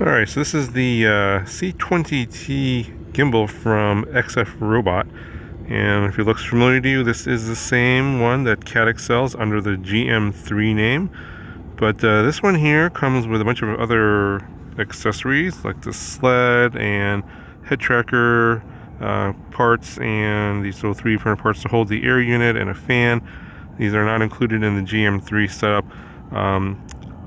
Alright, so this is the C-20T gimbal from XF Robot, and if it looks familiar to you, this is the same one that Caddx sells under the GM3 name, but this one here comes with a bunch of other accessories like the sled and Headtracker parts and these little 3D printed parts to hold the air unit and a fan. These are not included in the GM3 setup.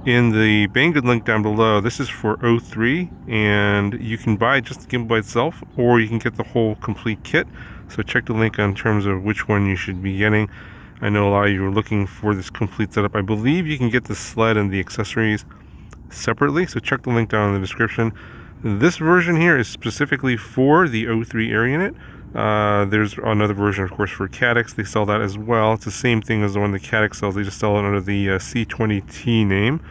In the Banggood link down below, this is for 03, and you can buy just the gimbal by itself, or you can get the whole complete kit. So check the link in terms of which one you should be getting. I know a lot of you are looking for this complete setup. I believe you can get the sled and the accessories separately, so check the link down in the description. This version here is specifically for the 03 air unit. There's another version, of course, for Caddx. They sell that as well. It's the same thing as the one that Caddx sells. They just sell it under the C-20T name.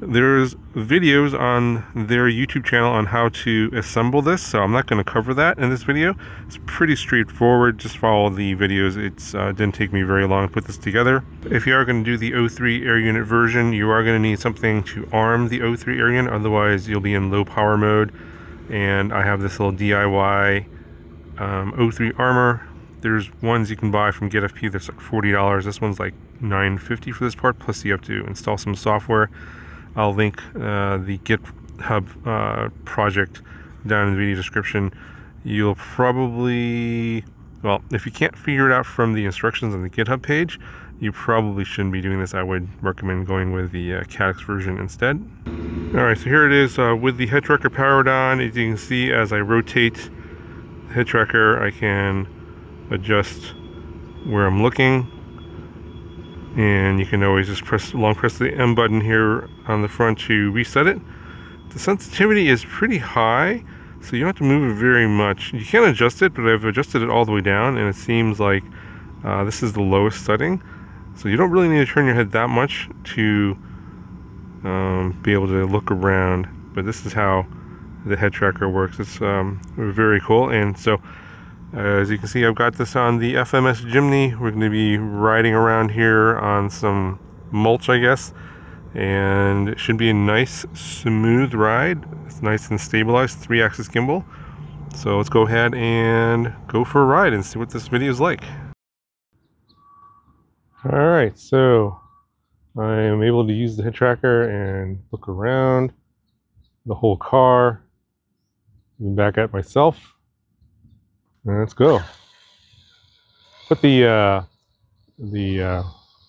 There's videos on their YouTube channel on how to assemble this, so I'm not going to cover that in this video. It's pretty straightforward. Just follow the videos. It didn't take me very long to put this together. If you are going to do the 03 air unit version, you are going to need something to arm the 03 air unit. Otherwise, you'll be in low power mode. And I have this little DIY 03 armor. There's ones you can buy from GetFP that's like $40. This one's like $9.50 for this part, plus you have to install some software. I'll link the GitHub project down in the video description. You'll probably, well, if you can't figure it out from the instructions on the GitHub page, you probably shouldn't be doing this. I would recommend going with the Caddx version instead. Alright, so here it is with the Headtracker powered on. As you can see, as I rotate the Headtracker, I can adjust where I'm looking. And you can always just press the M button here on the front to reset it. The sensitivity is pretty high, so you don't have to move it very much. You can adjust it, but I've adjusted it all the way down, and it seems like this is the lowest setting. So you don't really need to turn your head that much to be able to look around. But this is how the Headtracker works. It's very cool. And so as you can see, I've got this on the FMS Jimny. We're going to be riding around here on some mulch, I guess, and it should be a nice smooth ride. It's nice and stabilized 3-axis gimbal. So let's go ahead and go for a ride and see what this video is like. Alright, so I am able to use the Headtracker and look around the whole car, even back at myself. Let's go. Put the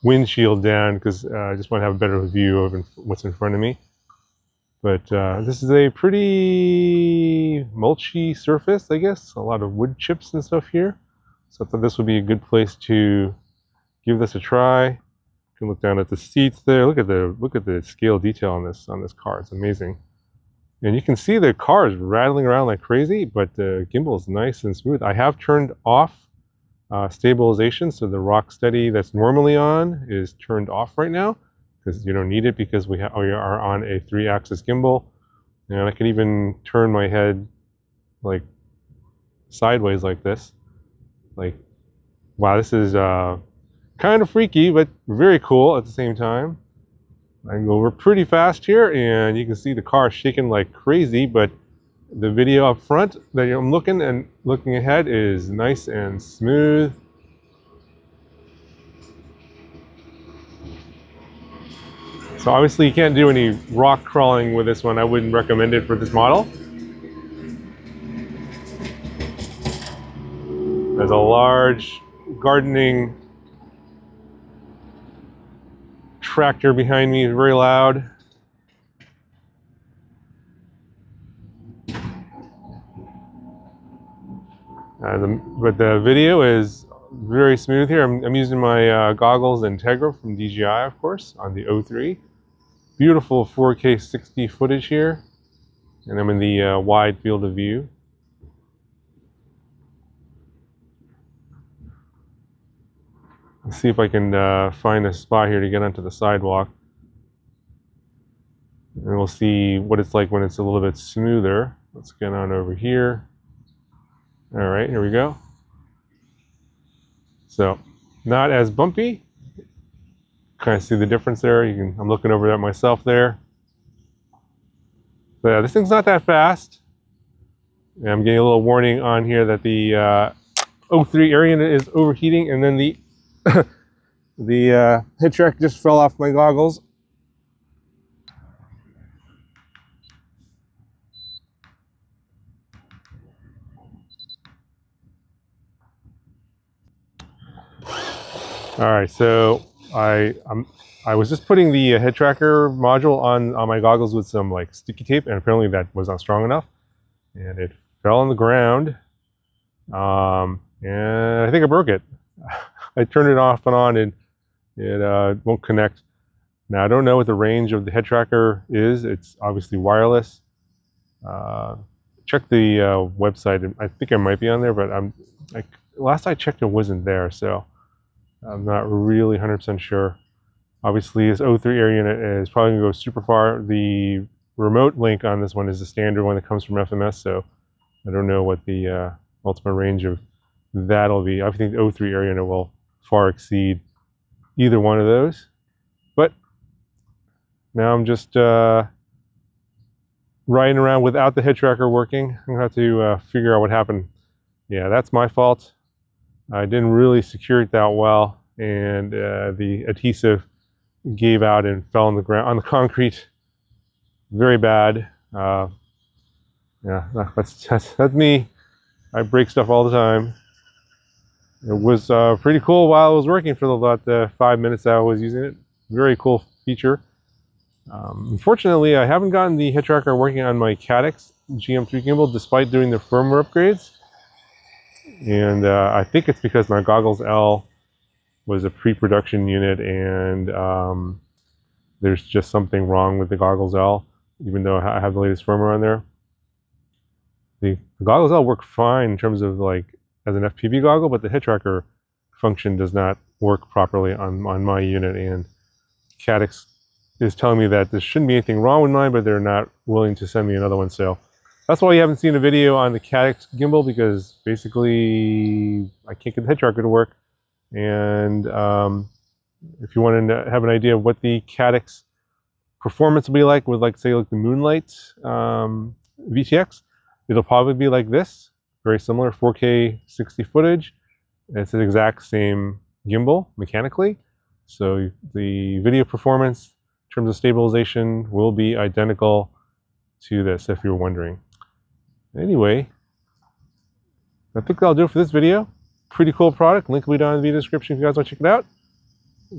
windshield down because I just want to have a better view of what's in front of me. But this is a pretty mulchy surface, I guess. A lot of wood chips and stuff here. So I thought this would be a good place to give this a try. You can look down at the seats there. Look at the scale detail on this car. It's amazing. And you can see the car is rattling around like crazy, but the gimbal is nice and smooth. I have turned off stabilization, so the rock steady that's normally on is turned off right now because you don't need it because we are on a 3-axis gimbal. And I can even turn my head like sideways like this. Like, wow, this is kind of freaky, but very cool at the same time. I can go over pretty fast here, and you can see the car shaking like crazy, but the video up front that I'm looking ahead is nice and smooth. So obviously you can't do any rock crawling with this one. I wouldn't recommend it for this model. There's a large gardening tractor behind me, is very loud. But the video is very smooth here. I'm using my goggles Integra from DJI, of course, on the 03. Beautiful 4K 60 footage here, and I'm in the wide field of view. Let's see if I can find a spot here to get onto the sidewalk. And we'll see what it's like when it's a little bit smoother. Let's get on over here. All right, here we go. So, not as bumpy. Kind of see the difference there. I'm looking over at myself there. But yeah, this thing's not that fast. And I'm getting a little warning on here that the 03 air unit is overheating, and then the the Headtracker just fell off my goggles. All right, so I was just putting the Headtracker module on my goggles with some like sticky tape, and apparently that was not strong enough, and it fell on the ground. And I think I broke it. I turned it off and on, and it won't connect. Now I don't know what the range of the Headtracker is. It's obviously wireless. Check the website. I think I might be on there, but last I checked it wasn't there, so I'm not really 100% sure. Obviously, this 03 air unit is probably going to go super far. The remote link on this one is the standard one that comes from FMS, so I don't know what the ultimate range of that'll be. I think the 03 air unit will far exceed either one of those. But now I'm just riding around without the Headtracker working. I'm going to have to figure out what happened. Yeah, that's my fault. I didn't really secure it that well, and the adhesive gave out and fell on the ground, on the concrete. Very bad. Yeah, that's me. I break stuff all the time. It was pretty cool while it was working for about the 5 minutes that I was using it. Very cool feature. Unfortunately, I haven't gotten the Headtracker working on my Caddx GM3 gimbal despite doing the firmware upgrades. And I think it's because my Goggles L was a pre-production unit, and there's just something wrong with the Goggles L, even though I have the latest firmware on there. The Goggles L work fine in terms of like as an FPV goggle, but the Headtracker function does not work properly on my unit, and Caddx is telling me that there shouldn't be anything wrong with mine, but they're not willing to send me another one. So that's why you haven't seen a video on the Caddx gimbal, because basically I can't get the Headtracker to work. And if you want to have an idea of what the Caddx performance will be like with, like, say, like the Moonlight VTX, it'll probably be like this, very similar, 4K 60 footage. It's the exact same gimbal mechanically. So the video performance in terms of stabilization will be identical to this, if you're wondering. Anyway, I think that'll do it for this video. Pretty cool product. Link will be down in the video description if you guys want to check it out.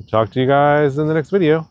Talk to you guys in the next video.